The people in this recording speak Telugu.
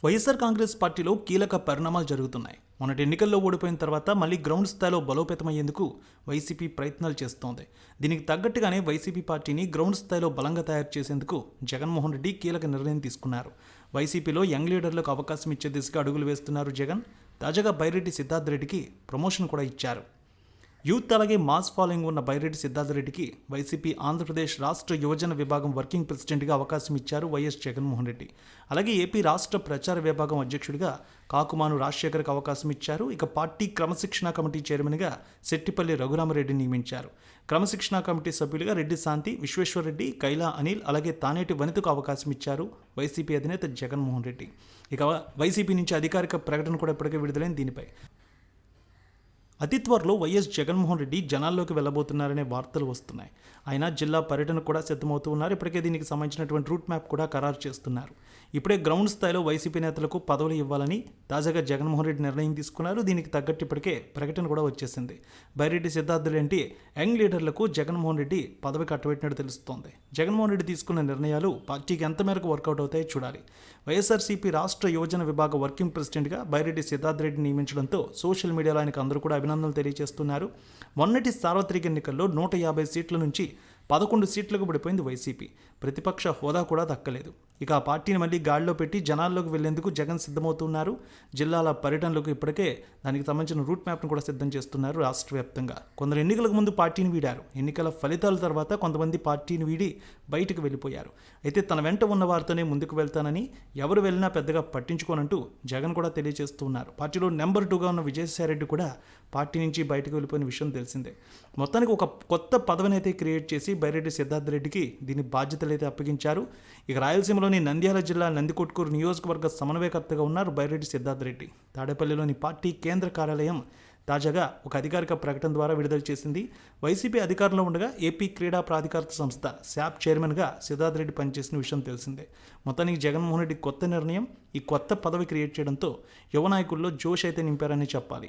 వైఎస్ఆర్ కాంగ్రెస్ పార్టీలో కీలక పరిణామాలు జరుగుతున్నాయి. మొన్నటి ఎన్నికల్లో ఓడిపోయిన తర్వాత మళ్ళీ గ్రౌండ్ స్థాయిలో బలోపేతమయ్యేందుకు వైసీపీ ప్రయత్నాలు చేస్తోంది. దీనికి తగ్గట్టుగానే వైసీపీ పార్టీని గ్రౌండ్ స్థాయిలో బలంగా తయారు చేసేందుకు జగన్మోహన్ రెడ్డి కీలక నిర్ణయం తీసుకున్నారు. వైసీపీలో యంగ్ లీడర్లకు అవకాశం ఇచ్చే దిశగా అడుగులు వేస్తున్నారు జగన్. తాజాగా బైరెడ్డి సిద్ధార్థ రెడ్డికి ప్రమోషన్ కూడా ఇచ్చారు. యూత్ అలాగే మాస్ ఫాలోయింగ్ ఉన్న బైరెడ్డి సిద్ధార్థ రెడ్డికి వైసీపీ ఆంధ్రప్రదేశ్ రాష్ట్ర యువజన విభాగం వర్కింగ్ ప్రెసిడెంట్గా అవకాశం ఇచ్చారు వైఎస్ జగన్మోహన్ రెడ్డి. అలాగే ఏపీ రాష్ట్ర ప్రచార విభాగం అధ్యక్షుడిగా కాకుమాను రాజశేఖర్కి అవకాశం ఇచ్చారు. ఇక పార్టీ క్రమశిక్షణా కమిటీ చైర్మన్గా సెట్టిపల్లి రఘురామరెడ్డిని నియమించారు. క్రమశిక్షణా కమిటీ సభ్యులుగా రెడ్డి శాంతి, విశ్వేశ్వరరెడ్డి, కైలా అనిల్ అలాగే తానేటి వనితకు అవకాశం ఇచ్చారు వైసీపీ అధినేత జగన్మోహన్ రెడ్డి. ఇక వైసీపీ నుంచి అధికారిక ప్రకటన కూడా ఇప్పటికే విడుదలైన దీనిపై అతి త్వరలో వైఎస్ జగన్మోహన్ రెడ్డి జనాల్లోకి వెళ్ళబోతున్నారనే వార్తలు వస్తున్నాయి. ఆయన జిల్లా పర్యటన కూడా సిద్ధమవుతూ ఉన్నారు. ఇప్పటికే దీనికి సంబంధించినటువంటి రూట్ మ్యాప్ కూడా ఖరారు చేస్తున్నారు. ఇప్పుడే గ్రౌండ్ స్థాయిలో వైసీపీ నేతలకు పదవులు ఇవ్వాలని తాజాగా జగన్మోహన్ రెడ్డి నిర్ణయం తీసుకున్నారు. దీనికి తగ్గట్టు ఇప్పటికే ప్రకటన కూడా వచ్చేసింది. బైరెడ్డి సిద్ధార్థులేంటి యంగ్ లీడర్లకు జగన్మోహన్ రెడ్డి పదవి కట్టబెట్టినట్టు తెలుస్తోంది. జగన్మోహన్ రెడ్డి తీసుకున్న నిర్ణయాలు పార్టీకి ఎంత మేరకు వర్కౌట్ అవుతాయో చూడాలి. వైఎస్ఆర్సీపీ రాష్ట్ర యువజన విభాగ వర్కింగ్ ప్రెసిడెంట్గా బైరెడ్డి సిద్ధార్థ రెడ్డి నియమించడంతో సోషల్ మీడియాలో ఆయనకు అందరూ కూడా అభినందనలు తెలియజేస్తున్నారు. మొన్నటి సార్వత్రిక ఎన్నికల్లో 150 సీట్ల నుంచి 11 సీట్లకు పడిపోయింది వైసీపీ. ప్రతిపక్ష హోదా కూడా దక్కలేదు. ఇక ఆ పార్టీని మళ్ళీ గాడిలో పెట్టి జనాల్లోకి వెళ్లేందుకు జగన్ సిద్ధమవుతున్నారు. జిల్లాల పర్యటనలకు ఇప్పటికే దానికి సంబంధించిన రూట్ మ్యాప్ను కూడా సిద్ధం చేస్తున్నారు రాష్ట్ర వ్యాప్తంగా. కొందరు ఎన్నికలకు ముందు పార్టీని వీడారు. ఎన్నికల ఫలితాల తర్వాత కొంతమంది పార్టీని వీడి బయటకు వెళ్ళిపోయారు. అయితే తన వెంట ఉన్న వారితోనే ముందుకు వెళ్తానని, ఎవరు వెళ్ళినా పెద్దగా పట్టించుకోనంటూ జగన్ కూడా తెలియజేస్తున్నారు. పార్టీలో నెంబర్ 2గా ఉన్న విజయసాయిరెడ్డి కూడా పార్టీ నుంచి బయటకు వెళ్ళిపోయిన విషయం తెలిసిందే. మొత్తానికి ఒక కొత్త పదవిని అయితే క్రియేట్ చేసి బైరెడ్డి సిద్ధార్థ రెడ్డికి దీని బాధ్యతలు అయితే అప్పగించారు. ఇక రాయలసీమలోని నంద్యాల జిల్లా నందికొట్కూరు నియోజకవర్గ సమన్వయకర్తగా ఉన్నారు బైరెడ్డి సిద్ధార్థ రెడ్డి. తాడేపల్లిలోని పార్టీ కేంద్ర కార్యాలయం తాజాగా ఒక అధికారిక ప్రకటన ద్వారా విడుదల చేసింది. వైసీపీ అధికారంలో ఉండగా ఏపీ క్రీడా ప్రాధికార సంస్థ శాప్ చైర్మన్గా సిద్ధార్థ రెడ్డి పనిచేసిన విషయం తెలిసిందే. మొత్తానికి జగన్మోహన్ రెడ్డి కొత్త నిర్ణయం, ఈ కొత్త పదవి క్రియేట్ చేయడంతో యువ నాయకుల్లో జోష్ అయితే నింపారని చెప్పాలి.